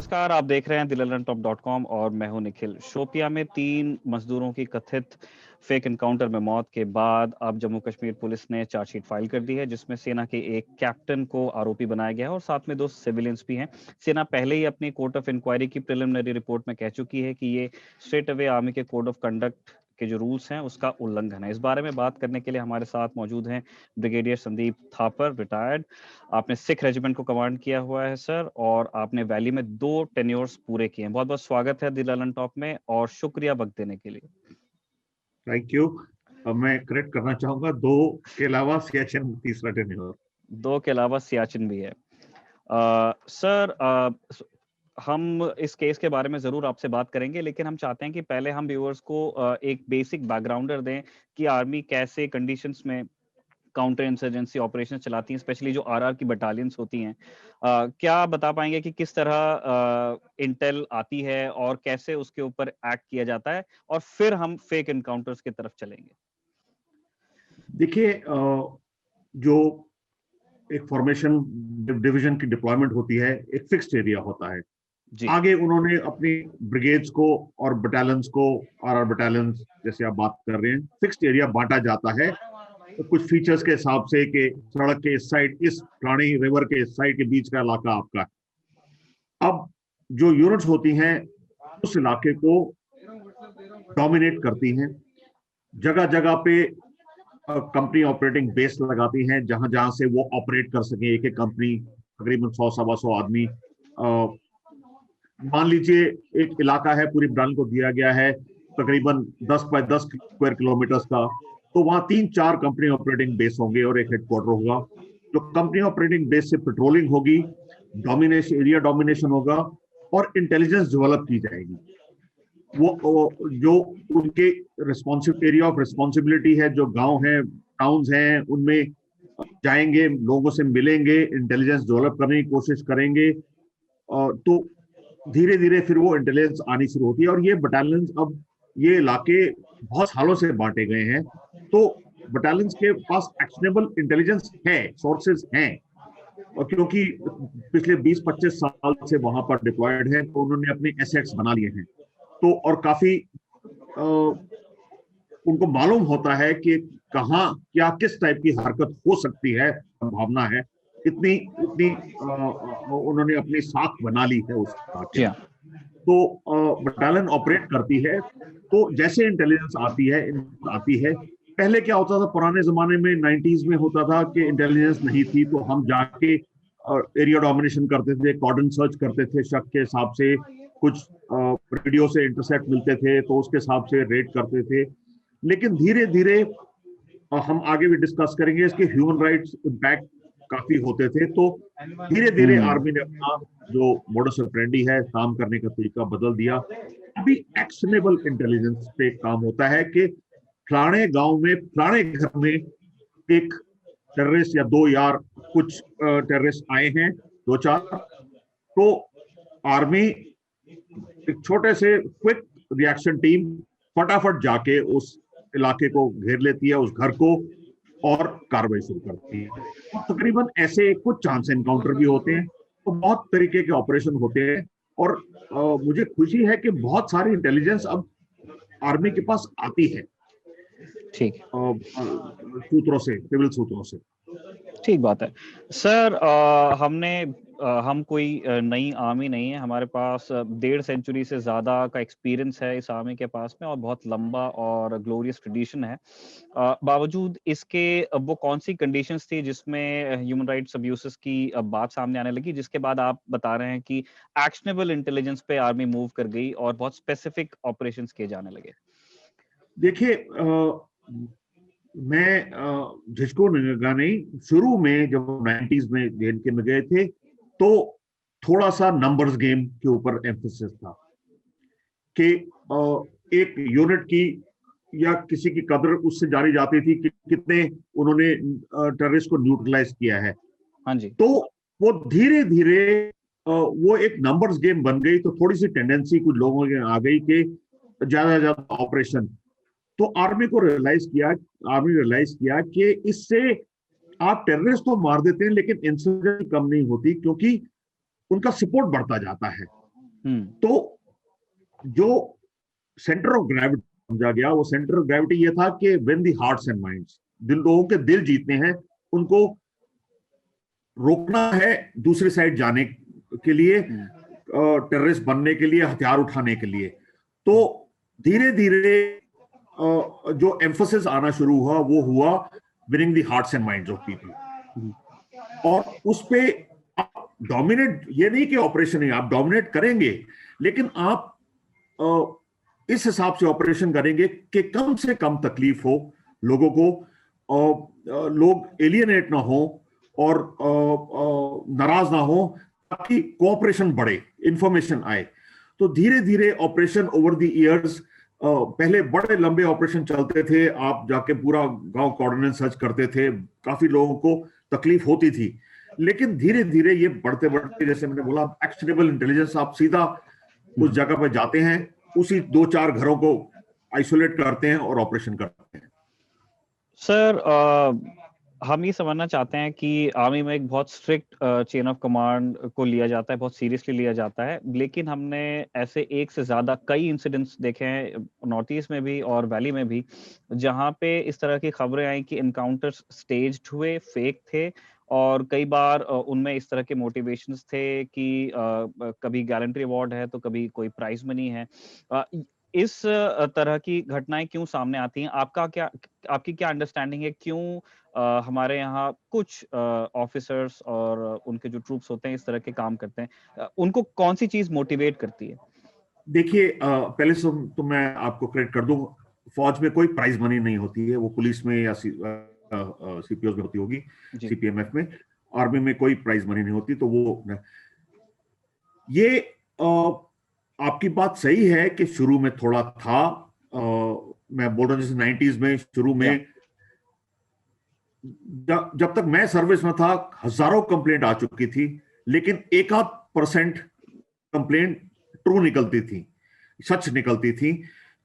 नमस्कार, आप देख रहे हैं दिललनटॉप.com और मैं हूं निखिल। शोपियां में 3 मजदूरों की कथित फेक एनकाउंटर में मौत के बाद अब जम्मू कश्मीर पुलिस ने चार्जशीट फाइल कर दी है, जिसमें सेना के एक कैप्टन को आरोपी बनाया गया है और साथ में 2 सिविलियंस भी हैं। सेना पहले ही अपनी कोर्ट ऑफ इंक्वायरी की प्रिलिमिनरी रिपोर्ट में कह चुकी है कि ये स्ट्रेट अवे आर्मी के कोड ऑफ कंडक्ट के जो रूल्स हैं उसका उल्लंघन है। इस बारे में बात करने के लिए हमारे साथ मौजूद हैं ब्रिगेडियर संदीप थापर, रिटायर्ड। आपने सिख रेजिमेंट को कमांड किया हुआ है सर, और आपने वैली में 2 टेन्योर्स पूरे किए हैं। बहुत बहुत स्वागत है दिल ललन टॉप में और शुक्रिया वक्त देने के लिए। Thank you. मैं करेक्ट करना चाहूंगा, 2 के अलावा सियाचिन तीसरा टेन्योर। 2 के अलावा सियाचिन भी है। सर, हम इस केस के बारे में जरूर आपसे बात करेंगे, लेकिन हम चाहते हैं कि पहले हम व्यूअर्स को एक बेसिक बैकग्राउंडर दें कि आर्मी कैसे कंडीशंस में काउंटर इंसर्जेंसी ऑपरेशन चलाती हैं, स्पेशली जो आरआर की बटालियंस होती हैं। क्या बता पाएंगे कि किस तरह इंटेल आती है और कैसे उसके ऊपर एक्ट किया जाता है, और फिर हम फेक एनकाउंटर्स की तरफ चलेंगे। देखिए, जो एक फॉर्मेशन डिवीजन की डिप्लॉयमेंट होती है, एक फिक्स्ड एरिया होता है। जी। आगे उन्होंने अपनी ब्रिगेड्स को और बटालियंस को, आरआर बटालियंस जैसे आप बात कर रहे हैं, फिक्स्ड एरिया बांटा जाता है तो कुछ फीचर्स के हिसाब से कि सड़क के इस साइड, इस रानी रिवर के इस साइड के बीच का इलाका आपका है। अब जो यूनिट्स होती हैं उस इलाके को डोमिनेट करती हैं। जगह जगह पे कंपनी ऑपरेटिंग बेस लगाती हैं, जहां जहां से वो ऑपरेट कर सके। एक एक कंपनी तकरीबन 100-125 आदमी। मान लीजिए एक इलाका है, पूरी ब्रांच को दिया गया है तकरीबन 10 बाय 10 स्क्वायर किलोमीटर का, तो वहां 3-4 कंपनी ऑपरेटिंग बेस होंगे और एक हेडक्वार्टर होगा। तो कंपनी ऑपरेटिंग बेस से पेट्रोलिंग होगी, डोमिनेशन, एरिया डोमिनेशन होगा और इंटेलिजेंस डेवलप की जाएगी। वो जो उनके रिस्पॉन्सिव एरिया ऑफ रिस्पॉन्सिबिलिटी है, जो गांव हैं, टाउन्स हैं, उनमें जाएंगे, लोगों से मिलेंगे, इंटेलिजेंस डेवलप करने की कोशिश करेंगे। तो धीरे धीरे फिर वो इंटेलिजेंस आनी शुरू होती है। और ये बटालियंस, अब ये इलाके बहुत सालों से बांटे गए हैं, तो बटालियंस के पास एक्शनेबल इंटेलिजेंस है, सोर्सेज हैं। और क्योंकि पिछले 20-25 साल से वहां पर डिप्लॉयड है, तो उन्होंने अपने एसेट्स बना लिए हैं। तो और काफी उनको मालूम होता है कि कहाँ क्या किस टाइप की हरकत हो सकती है, संभावना है। इतनी इतनी उन्होंने अपनी साख बना ली है उस इलाके में। तो बटालियन ऑपरेट करती है। तो जैसे इंटेलिजेंस आती है, पहले क्या होता था, पुराने जमाने में 90s में होता था कि इंटेलिजेंस नहीं थी, तो हम जाके एरिया डोमिनेशन करते थे, कॉर्डन सर्च करते थे, शक के हिसाब से कुछ रेडियो से इंटरसेप्ट मिलते थे तो उसके हिसाब से रेड करते थे। लेकिन धीरे धीरे, हम आगे भी डिस्कस करेंगे, इसके ह्यूमन राइट्स इम्पैक्ट काफी होते थे। तो धीरे धीरे आर्मी ने अपना जो मोडस ऑपरेंडी है, काम करने का तरीका बदल दिया। अभी एक्शनेबल इंटेलिजेंस पे काम होता है कि फलाने गांव में, फलाने घर में एक टेररिस्ट या 2 यार, कुछ टेररिस्ट आए हैं, 2-4। तो आर्मी एक छोटे से क्विक रिएक्शन टीम फटाफट जाके उस इलाके को घेर लेती है, उस घर को, और कार्रवाई शुरू करती है। और तकरीबन ऐसे कुछ चांस एनकाउंटर भी होते हैं। तो बहुत तरीके के ऑपरेशन होते हैं। और मुझे खुशी है कि बहुत सारी इंटेलिजेंस अब आर्मी के पास आती है, ठीक, सूत्रों से, सिविल सूत्रों से। ठीक बात है सर। हम कोई नई आर्मी नहीं है, हमारे पास 1.5 सेंचुरी से ज्यादा का एक्सपीरियंस है इस आर्मी के पास में, और बहुत लंबा और ग्लोरियस ट्रेडिशन है। बावजूद इसके वो कौन सी कंडीशंस थी जिसमें ह्यूमन राइट्स अब्यूसेस की बात सामने आने लगी, जिसके बाद आप बता रहे हैं कि एक्शनेबल इंटेलिजेंस पे आर्मी मूव कर गई और बहुत स्पेसिफिक ऑपरेशंस किए जाने लगे? देखिए, मैं झिझकोगा नहीं, शुरू में जब 90s में JNK में गए थे, तो थोड़ा सा नंबर्स गेम के ऊपर एम्फेसिस था कि एक यूनिट की या किसी की कदर उससे जानी जाती थी कि कितने उन्होंने टेररिस्ट को न्यूट्रलाइज किया है। हाँ जी। तो वो धीरे धीरे वो एक नंबर्स गेम बन गई। तो थोड़ी सी टेंडेंसी कुछ लोगों के आ गई कि ज्यादा ज्यादा ऑपरेशन। तो आर्मी रियलाइज किया कि इससे आप टेररिस्ट तो मार देते हैं, लेकिन इंसर्जेंसी कम नहीं होती, क्योंकि उनका सपोर्ट बढ़ता जाता है। तो जो सेंटर ऑफ ग्रेविटी समझा गया, वो सेंटर ऑफ ग्रेविटी ये था कि when the hearts and minds, जिन लोगों के दिल जीतने हैं उनको रोकना है दूसरी साइड जाने के लिए, टेररिस्ट बनने के लिए, हथियार उठाने के लिए, तो धीरे धीरे जो एम्फोसिस आना शुरू हुआ वो हुआ winning the hearts and minds of people. और उस पे आप डोमिनेट, ये नहीं कि ऑपरेशन है, आप डोमिनेट करेंगे, लेकिन आप इस हिसाब से ऑपरेशन करेंगे कि कम से कम तकलीफ हो लोगों को, लोग एलियनेट ना हो और नाराज ना हो, ताकि कोऑपरेशन बढ़े, इंफॉर्मेशन आए। तो धीरे धीरे ऑपरेशन ओवर द इयर्स, पहले बड़े लंबे ऑपरेशन चलते थे, आप जाके पूरा गांव कोऑर्डिनेट सर्च करते थे, काफी लोगों को तकलीफ होती थी, लेकिन धीरे धीरे ये बढ़ते बढ़ते, जैसे मैंने बोला, एक्शनेबल इंटेलिजेंस, आप सीधा उस जगह पर जाते हैं, उसी 2-4 घरों को आइसोलेट करते हैं और ऑपरेशन करते हैं। सर, हम ये समझना चाहते हैं कि आर्मी में एक बहुत स्ट्रिक्ट चेन ऑफ कमांड को लिया जाता है, बहुत सीरियसली लिया जाता है, लेकिन हमने ऐसे एक से ज्यादा कई इंसिडेंट्स देखे हैं नॉर्थ ईस्ट में भी और वैली में भी, जहां पे इस तरह की खबरें आई कि इनकाउंटर्स स्टेज्ड हुए, फेक थे, और कई बार उनमें इस तरह के मोटिवेशंस थे कि कभी गारंटी अवार्ड है तो कभी कोई प्राइज मनी है। इस तरह की घटनाएं क्यों सामने आती हैं? आपकी क्या अंडरस्टैंडिंग है, क्यों हमारे यहाँ कुछ ऑफिसर्स और उनके जो ट्रूप्स होते हैं इस तरह के काम करते हैं? उनको कौन सी चीज मोटिवेट करती है? देखिए, पहले तो मैं आपको क्रेडिट कर दूं, फौज में कोई प्राइज मनी नहीं होती है, वो पुलिस में या सीपीओ में होती होगी, सीपीएमएफ में। आर्मी में कोई प्राइज मनी नहीं होती, तो वो ये आपकी बात सही है कि शुरू में थोड़ा था, मैं बोल रहा हूं जैसे 90s में शुरू में, जब तक मैं सर्विस में था हजारों कंप्लेंट आ चुकी थी, लेकिन 1% कंप्लेंट ट्रू निकलती थी, सच निकलती थी,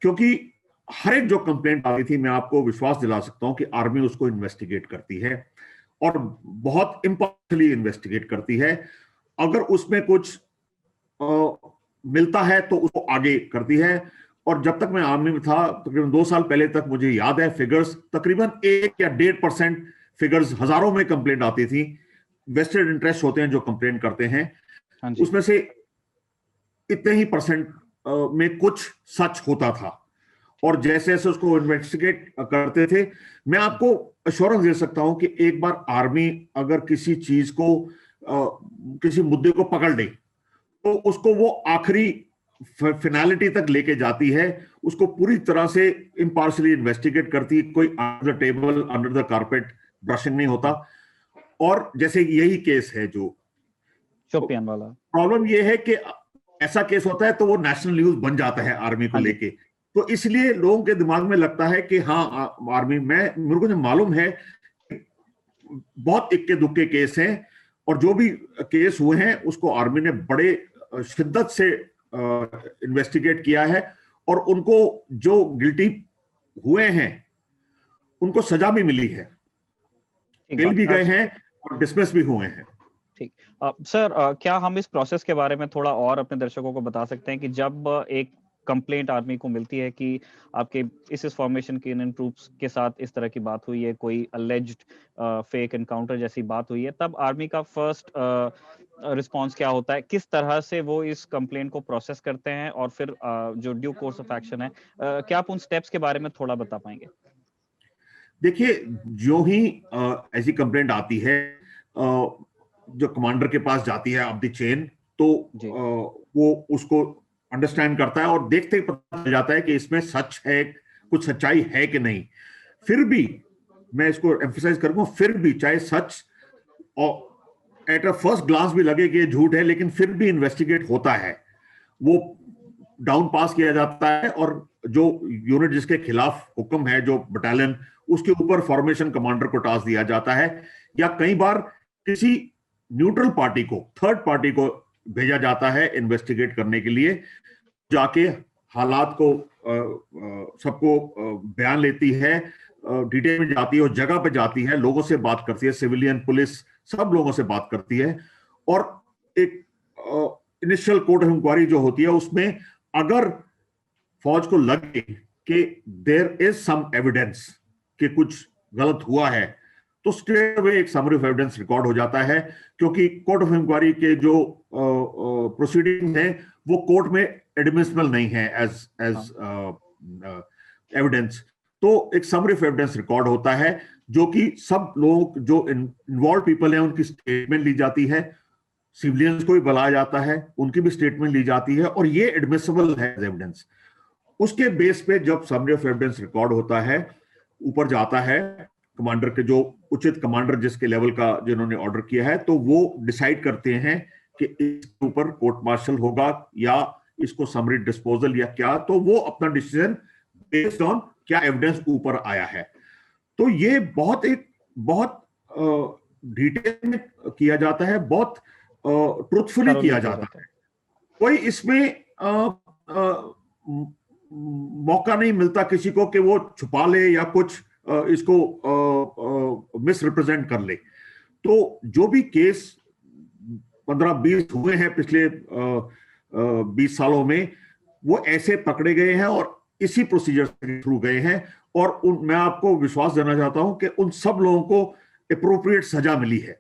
क्योंकि हर एक जो कंप्लेंट आती थी, मैं आपको विश्वास दिला सकता हूं कि आर्मी उसको इन्वेस्टिगेट करती है और बहुत इम्पार्शियली इन्वेस्टिगेट करती है। अगर उसमें कुछ मिलता है तो उसको आगे करती है। और जब तक मैं आर्मी में था, तकरीबन 2 साल पहले तक, मुझे याद है फिगर्स, तकरीबन 1 या 1.5% फिगर्स, हजारों में कंप्लेंट आती थी। वेस्टेड इंटरेस्ट होते हैं जो कंप्लेंट करते हैं, उसमें से इतने ही परसेंट में कुछ सच होता था, और जैसे जैसे उसको इन्वेस्टिगेट करते थे, मैं आपको अश्योरेंस दे सकता हूं कि एक बार आर्मी अगर किसी चीज को, किसी मुद्दे को पकड़ ले, तो उसको वो आखिरी फिनालिटी तक लेके जाती है, उसको पूरी तरह से इम्पार्शियली इन्वेस्टिगेट करती है, कोई under the table, under the carpet brushing नहीं होता। और जैसे यही केस है जो शोपियान वाला, प्रॉब्लम ये है कि ऐसा केस होता है तो वो नेशनल न्यूज बन जाता है आर्मी को लेके, तो इसलिए लोगों के दिमाग में लगता है कि हाँ, आर्मी में, मेरे को जो मालूम है बहुत इक्के दुक्के केस हैं, और जो भी केस हुए हैं उसको आर्मी ने बड़े शिद्दत से इन्वेस्टिगेट किया है, और उनको जो गिल्टी हुए हैं उनको सजा भी मिली है, जेल भी गए हैं और डिसमिस भी हुए हैं। ठीक। सर, क्या हम इस प्रोसेस के बारे में थोड़ा और अपने दर्शकों को बता सकते हैं कि जब एक कंप्लेंट आर्मी को मिलती है कि आपके इस फॉर्मेशन के इन ट्रूप्स के साथ इस तरह की बात हुई है, कोई अलेज्ड फेक एनकाउंटर जैसी बात हुई है, तब आर्मी का फर्स्ट रिस्पांस क्या होता है? किस तरह से वो इस कंप्लेंट को प्रोसेस करते हैं, और फिर जो ड्यू कोर्स ऑफ एक्शन है, क्या आप उन स्टेप्स के बारे में थोड़ा बता पाएंगे? देखिए, जो ही ऐसी कंप्लेंट आती है, जो कमांडर के पास जाती है अप द चेन, तो वो उसको अंडरस्टैंड करता है और देखते ही पता चल जाता है कि इसमें सच है, कुछ सच्चाई है कि नहीं। फिर भी मैं इसको एम्फसाइज करूंगा, फिर भी चाहे सच और एट अ फर्स्ट ग्लांस भी लगे कि ये झूठ है, लेकिन फिर भी इन्वेस्टिगेट होता है, वो डाउन पास किया जाता है, और जो यूनिट जिसके खिलाफ हुक्म है, जो बटालियन, उसके ऊपर फॉर्मेशन कमांडर को टास्क दिया जाता है, या कई बार किसी न्यूट्रल पार्टी को, थर्ड पार्टी को भेजा जाता है इन्वेस्टिगेट करने के लिए, जाके हालात को सबको बयान लेती है, डिटेल में जाती है, और जगह पे जाती है, लोगों से बात करती है, सिविलियन, पुलिस, सब लोगों से बात करती है, और एक इनिशियल कोर्ट ऑफ इंक्वायरी जो होती है उसमें अगर फौज को लगे कि देयर इज सम एविडेंस कि कुछ गलत हुआ है, तो स्ट्रेट अवे एक समरी ऑफ एविडेंस रिकॉर्ड हो जाता है, क्योंकि कोर्ट ऑफ इंक्वायरी के जो प्रोसीडिंग है वो कोर्ट में एडमिसिबल नहीं है एज एविडेंस। तो एक समरी ऑफ एविडेंस रिकॉर्ड होता है, जो कि सब लोग जो इन्वॉल्व पीपल हैं उनकी स्टेटमेंट ली जाती है, सिविलियंस को भी बुलाया जाता है, उनकी भी स्टेटमेंट ली जाती है, और ये एडमिसिबल है एज एविडेंस। उसके बेस पे जब समरी ऑफ एविडेंस रिकॉर्ड होता है, ऊपर जाता है कमांडर के, जो उचित कमांडर जिसके लेवल का जिन्होंने ऑर्डर किया है, तो वो डिसाइड करते हैं कि इसके ऊपर कोर्ट मार्शल होगा या इसको समरी डिस्पोजल या क्या, तो वो अपना डिसीजन बेस्ड ऑन क्या एविडेंस ऊपर आया है। तो ये बहुत डिटेल में किया जाता है, बहुत ट्रुथफुली किया जाता है। कोई इसमें मौका नहीं मिलता किसी को कि वो छुपा ले या कुछ इसको मिस रिप्रेजेंट कर ले। तो जो भी केस 15-20 हुए हैं पिछले 20 सालों में, वो ऐसे पकड़े गए हैं और इसी प्रोसीजर के थ्रू गए हैं, और मैं आपको विश्वास देना चाहता हूं कि उन सब लोगों को अप्रोप्रिएट सजा मिली है।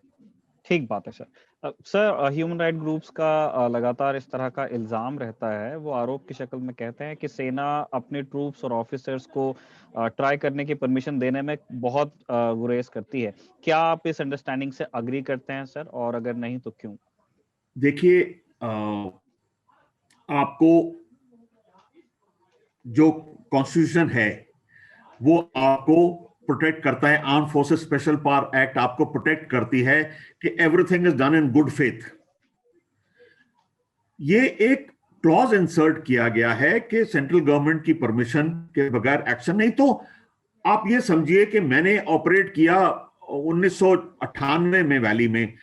ठीक बात है sir. Sir, human right groups का लगातार इस तरह का इल्जाम रहता है, वो आरोप की शक्ल में कहते हैं कि सेना अपने ट्रूप्स और ऑफिसर्स को ट्राई करने की परमिशन देने में बहुत गुरेज करती है। क्या आप इस अंडरस्टैंडिंग से अग्री करते हैं सर, और अगर नहीं तो क्यों? देखिए, आपको जो कॉन्स्टिट्यूशन है वो आपको प्रोटेक्ट करता है, arm forces special power act आपको प्रोटेक्ट करती है कि everything is done in good faith. ये एक क्लॉज इंसर्ट किया गया है कि सेंट्रल गवर्नमेंट की परमिशन के बगैर एक्शन नहीं। तो आप ये समझिए कि मैंने ऑपरेट किया 1998 में वैली में,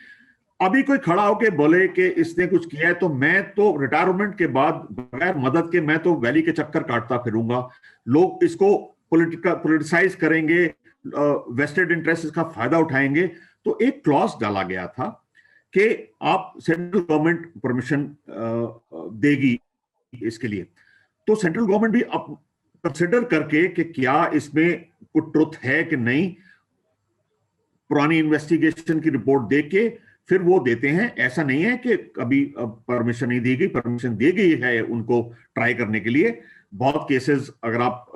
अभी कोई खड़ा होके बोले कि इसने कुछ किया है, तो मैं तो रिटायरमेंट के बाद बगैर मदद के मैं तो वैली के चक्कर काटता फिरूंगा। लोग इसको पॉलिटिसाइज करेंगे, वेस्टेड इंटरेस्ट का फायदा उठाएंगे। तो एक क्लॉज डाला गया था कि आप सेंट्रल गवर्नमेंट परमिशन देगी इसके लिए। तो सेंट्रल गवर्नमेंट भी अब कंसिडर करके कि क्या इसमें कुछ ट्रुथ है कि नहीं, पुरानी इन्वेस्टिगेशन की रिपोर्ट देख के फिर वो देते हैं। ऐसा नहीं है कि कभी परमिशन नहीं दी गई, परमिशन दी गई है उनको ट्राई करने के लिए। बहुत केसेस अगर आप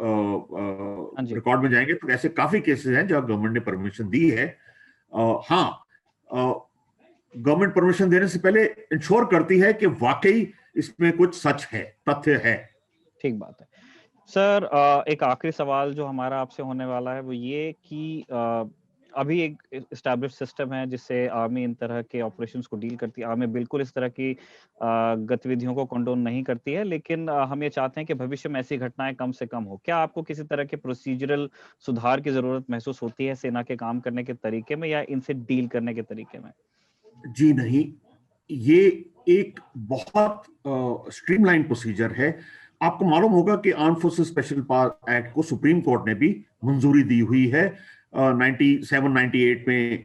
रिकॉर्ड में जाएंगे तो ऐसे काफी केसेस हैं जहां गवर्नमेंट ने परमिशन दी है। हाँ, गवर्नमेंट परमिशन देने से पहले इंश्योर करती है कि वाकई इसमें कुछ सच है, तथ्य है। ठीक बात है सर। एक आखिरी सवाल जो हमारा आपसे होने वाला है वो ये कि अभी एक एस्टैब्लिश सिस्टम है जिससे आर्मी इन तरह के ऑपरेशंस को डील करती है। आर्मी बिल्कुल इस तरह की गतिविधियों को कंडोन नहीं करती है, लेकिन हम ये चाहते हैं कि भविष्य में ऐसी घटनाएं कम से कम हो। क्या आपको किसी तरह के प्रोसीजरल सुधार की जरूरत महसूस होती है सेना के काम करने के तरीके में या इनसे डील करने के तरीके में? जी नहीं, ये एक बहुत स्ट्रीमलाइन प्रोसीजर है। आपको मालूम होगा कि arm forces special power act को सुप्रीम कोर्ट ने भी मंजूरी दी हुई है। 97-98 में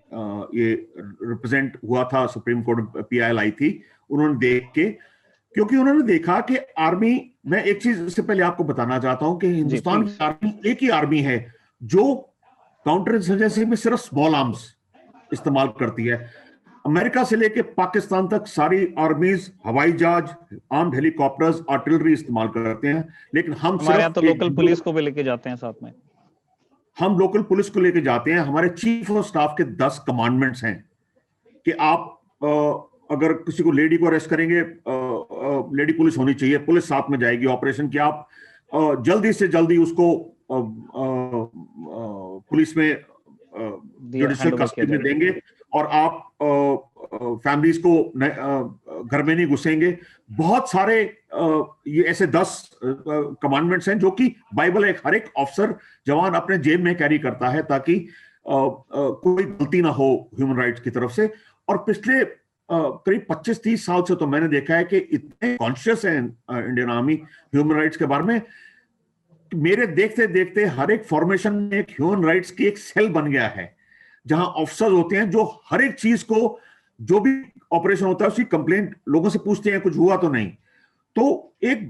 ये रिप्रेजेंट हुआ था, सुप्रीम कोर्ट PIL आई थी, उन्होंने देख के, क्योंकि उन्होंने देखा कि आर्मी, मैं एक चीज इससे पहले आपको बताना चाहता हूं कि हिंदुस्तान की आर्मी एक ही आर्मी है जो काउंटर इंसर्जेंसी में सिर्फ स्मॉल आर्म्स इस्तेमाल करती है। अमेरिका से लेके पाकिस्तान तक सारी आर्मीज हवाई जहाज, आर्म्ड हेलीकॉप्टर्स, आर्टिलरी इस्तेमाल करते हैं, लेकिन हम हमारे यहाँ तो लोकल पुलिस को भी लेके जाते हैं साथ में। हम लोकल पुलिस को लेके जाते हैं। हमारे चीफ ऑफ स्टाफ के 10 कमांडमेंट्स हैं कि आप अगर किसी को लेडी को अरेस्ट करेंगे, लेडी पुलिस होनी चाहिए, पुलिस साथ में जाएगी ऑपरेशन की। आप जल्दी से जल्दी उसको पुलिस में जुडिशियल कस्टडी में देंगे, और आप फैमिलीज को घर में नहीं घुसेंगे। बहुत सारे ये ऐसे 10 कमांडमेंट्स हैं जो कि बाइबल एक हर एक ऑफिसर जवान अपने जेब में कैरी करता है ताकि कोई गलती ना हो ह्यूमन राइट्स की तरफ से। और पिछले करीब 25-30 साल से तो मैंने देखा है कि इतने कॉन्शियस है इंडियन आर्मी ह्यूमन राइट्स के बारे में। मेरे देखते देखते हर एक फॉर्मेशन में एक ह्यूमन राइट्स की एक सेल बन गया है, जहां ऑफिसर्स होते हैं जो हर एक चीज को जो भी ऑपरेशन होता है उसकी कंप्लेंट लोगों से पूछते हैं, कुछ हुआ तो नहीं। तो एक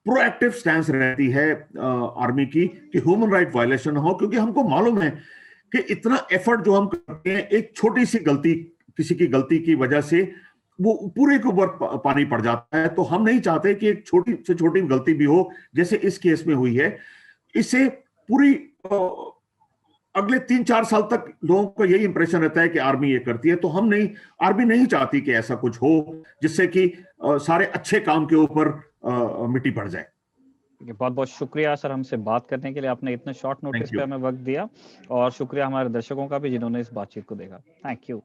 प्रोएक्टिव स्टैंस रहती है आर्मी की कि ह्यूमन राइट वायलेशन हो, क्योंकि हमको मालूम है कि इतना एफर्ट जो हम करते हैं, एक छोटी सी गलती, किसी की गलती की वजह से वो पूरे के ऊपर पानी पड़ जाता है। तो हम नहीं चाहते कि एक छोटी से छोटी गलती भी हो, जैसे इस केस में हुई है। इससे पूरी अगले 3-4 साल तक लोगों का यही इंप्रेशन रहता है कि आर्मी ये करती है। तो आर्मी नहीं चाहती कि ऐसा कुछ हो जिससे कि सारे अच्छे काम के ऊपर मिट्टी पड़ जाए। बहुत बहुत शुक्रिया सर हमसे बात करने के लिए, आपने इतने शॉर्ट नोटिस पे हमें वक्त दिया, और शुक्रिया हमारे दर्शकों का भी जिन्होंने इस बातचीत को देखा। Thank you.